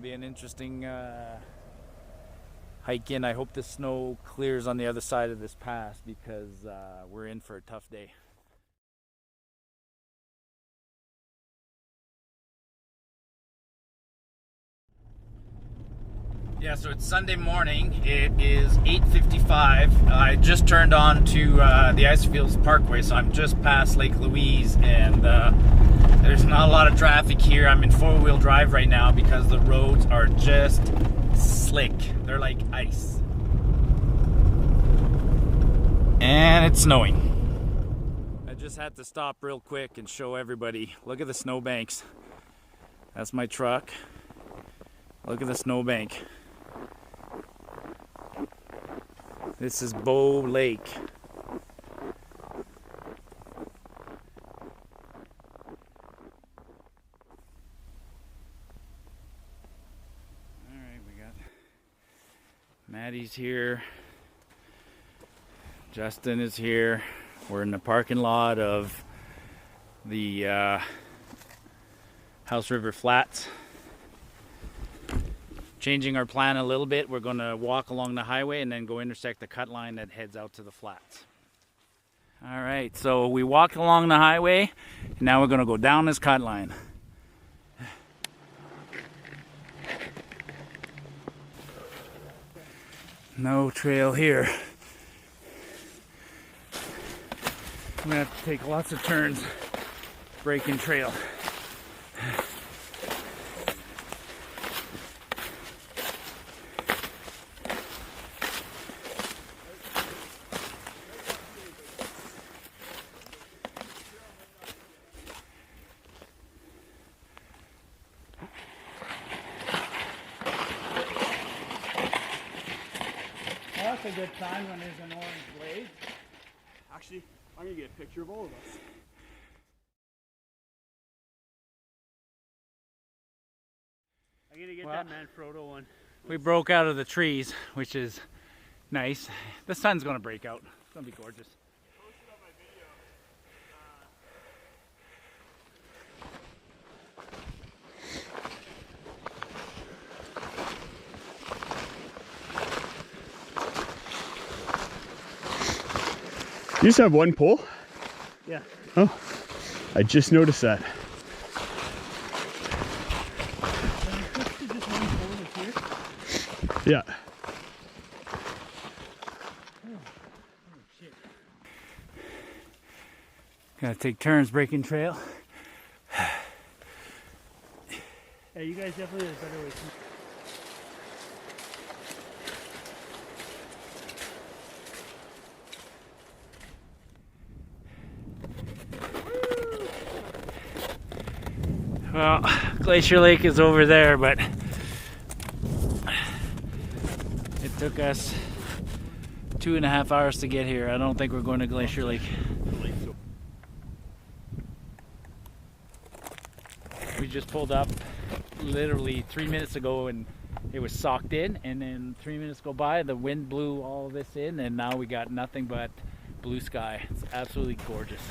be an interesting hike in. I hope the snow clears on the other side of this pass because we're in for a tough day. Yeah, so it's Sunday morning. It is 8:55. I just turned on to the Icefields Parkway, so I'm just past Lake Louise, and there's not a lot of traffic here. I'm in four-wheel drive right now because the roads are just slick. They're like ice. And it's snowing. I just had to stop real quick and show everybody. Look at the snowbanks. That's my truck. Look at the snowbank. This is Bow Lake. Alright, we got Matty's here. Justin is here. We're in the parking lot of the House River Flats. Changing our plan a little bit. We're going to walk along the highway and then go intersect the cut line that heads out to the flats. All right, so we walked along the highway and now we're going to go down this cut line. No trail here. I'm going to have to take lots of turns breaking trail. That's a good sign when there's an orange blade. Actually, I'm going to get a picture of all of us. I'm going to get that Manfrotto one. We broke out of the trees, which is nice. The sun's going to break out. It's going to be gorgeous. You just have one pole? Yeah. Oh, I just noticed that. Yeah. Gotta take turns breaking trail. Yeah, you guys definitely have a better way. Well, Glacier Lake is over there, but it took us 2.5 hours to get here. I don't think we're going to Glacier Lake. We just pulled up literally 3 minutes ago and it was socked in, and then 3 minutes go by, the wind blew all of this in, and now we got nothing but blue sky. It's absolutely gorgeous.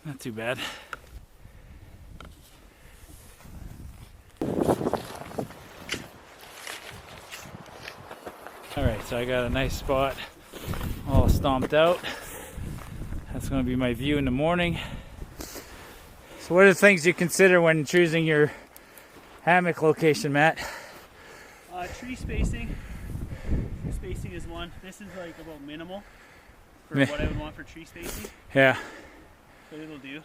Not too bad. Alright, so I got a nice spot all stomped out. That's going to be my view in the morning. So what are the things you consider when choosing your hammock location, Matt? Tree spacing. Tree spacing is one. This is like about minimal for what I would want for tree spacing. Yeah. But it'll do.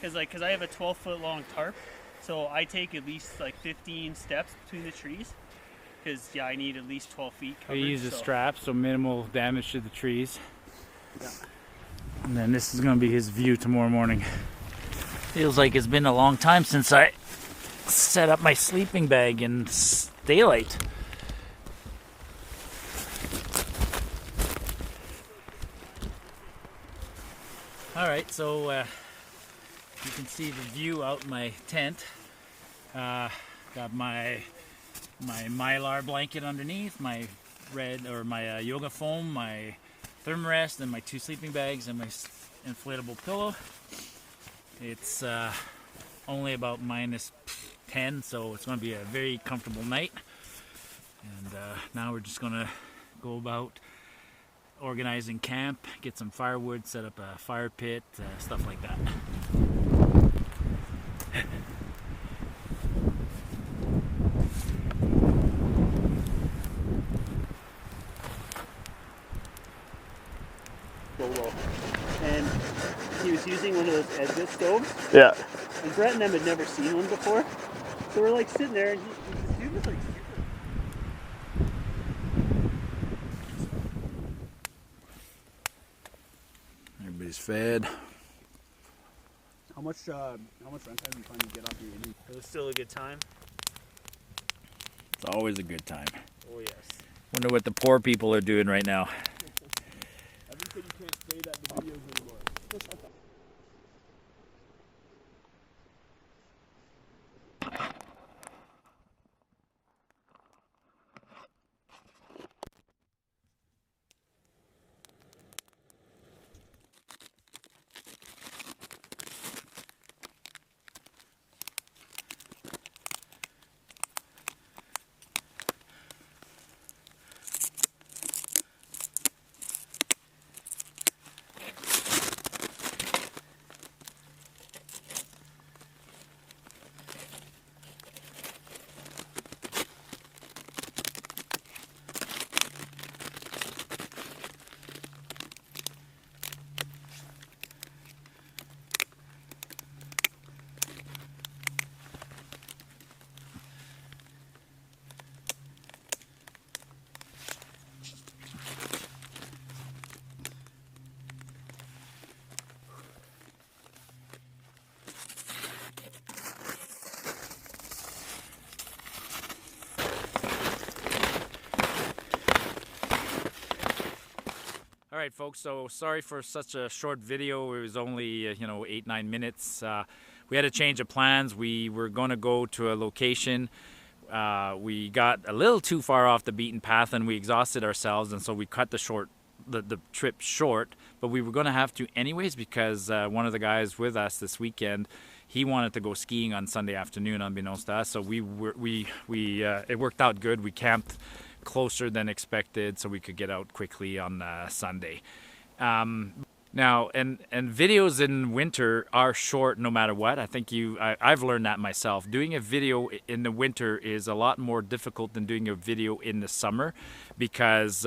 Cause I have a 12-foot long tarp, so I take at least like 15 steps between the trees. Cause yeah, I need at least 12 feet coverage. We use a strap, so minimal damage to the trees. Yeah. And then this is going to be his view tomorrow morning. Feels like it's been a long time since I set up my sleeping bag in daylight. Alright, so you can see the view out my tent. Got my mylar blanket underneath, my yoga foam, my thermarest, and my 2 sleeping bags, and my inflatable pillow. It's only about -10, so it's going to be a very comfortable night. And now we're just going to go about organizing camp, get some firewood, set up a fire pit, stuff like that. And he was using one of those Edga stoves. Yeah. And Brett and them had never seen one before. So we're like sitting there and this dude was like super. Everybody's fed. How much run time do you find you get off your eating? It was still a good time. It's always a good time. Oh yes. Wonder what the poor people are doing right now. Evan said you can't say that in the videos anymore. Alright folks, so sorry for such a short video. It was only 8-9 minutes. We had a change of plans. We were going to go to a location. We got a little too far off the beaten path and we exhausted ourselves, and so we cut the trip short, but we were going to have to anyways because one of the guys with us this weekend, he wanted to go skiing on Sunday afternoon unbeknownst to us, so it worked out good. We camped closer than expected so we could get out quickly on Sunday. Now, and videos in winter are short no matter what. I think I've learned that myself. Doing a video in the winter is a lot more difficult than doing a video in the summer because,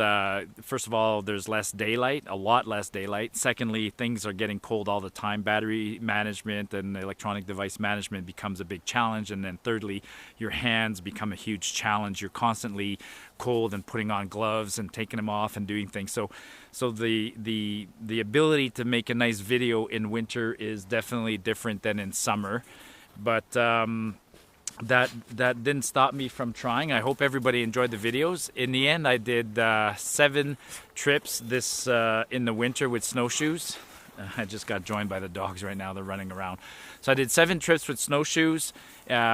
first of all, there's less daylight, a lot less daylight. Secondly, things are getting cold all the time. Battery management and electronic device management becomes a big challenge. And then thirdly, your hands become a huge challenge. You're constantly cold and putting on gloves and taking them off and doing things. So the ability to make a nice video in winter is definitely different than in summer, but that didn't stop me from trying. I hope everybody enjoyed the videos. In the end, I did 7 trips this in the winter with snowshoes. I just got joined by the dogs right now. They're running around. So I did 7 trips with snowshoes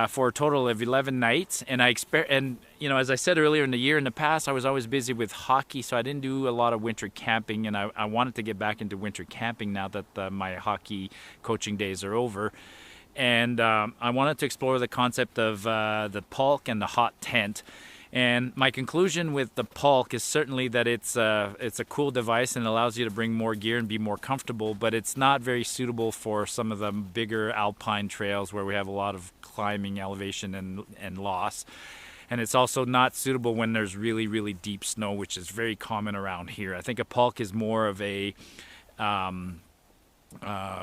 for a total of 11 nights. And as I said earlier in the year, in the past, I was always busy with hockey, so I didn't do a lot of winter camping. And I wanted to get back into winter camping now that my hockey coaching days are over. And I wanted to explore the concept of the pulk and the hot tent. And my conclusion with the pulk is certainly that it's a cool device and allows you to bring more gear and be more comfortable, but it's not very suitable for some of the bigger alpine trails where we have a lot of climbing, elevation, and loss. And it's also not suitable when there's really, really deep snow, which is very common around here. I think a pulk is more of a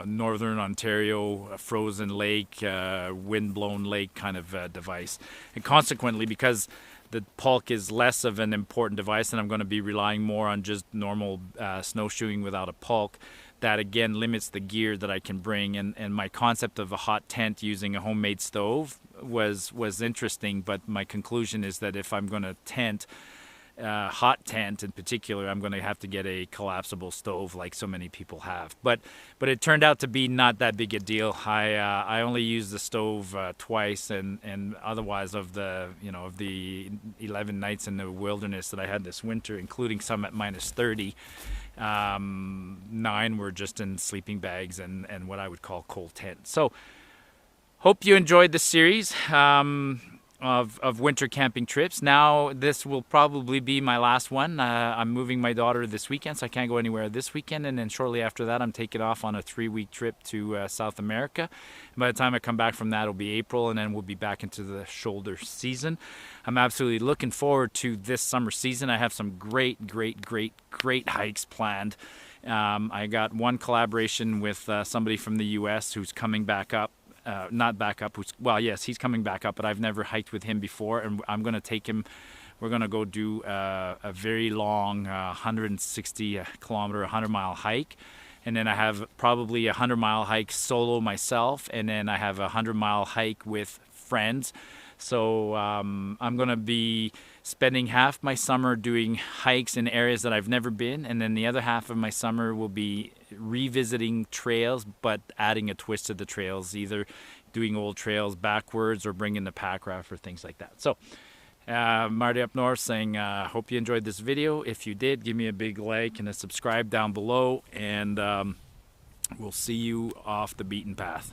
Northern Ontario, a frozen lake, wind-blown lake kind of device. And consequently, because the pulk is less of an important device and I'm going to be relying more on just normal snowshoeing without a pulk, that again limits the gear that I can bring. And my concept of a hot tent using a homemade stove was interesting, but my conclusion is that if I'm going to tent hot tent in particular, I'm going to have to get a collapsible stove like so many people have. But it turned out to be not that big a deal. I only used the stove twice, and otherwise of the 11 nights in the wilderness that I had this winter, including some at -30, 9 were just in sleeping bags and what I would call cold tents. So hope you enjoyed the series of winter camping trips. Now this will probably be my last one. I'm moving my daughter this weekend, so I can't go anywhere this weekend, and then shortly after that I'm taking off on a 3-week trip to South America. And by the time I come back from that, it'll be April, and then we'll be back into the shoulder season. I'm absolutely looking forward to this summer season. I have some great hikes planned. I got one collaboration with somebody from the US who's coming back up. Not back up, yes, he's coming back up, but I've never hiked with him before, and I'm going to take him. We're going to go do a very long 160 kilometer, 100-mile hike, and then I have probably a 100-mile hike solo myself, and then I have a 100-mile hike with friends. So I'm going to be spending half my summer doing hikes in areas that I've never been, and then the other half of my summer will be revisiting trails, but adding a twist to the trails, either doing old trails backwards or bringing the pack raft or things like that. So Martyupnorth saying, hope you enjoyed this video. If you did, give me a big like and a subscribe down below, and we'll see you off the beaten path.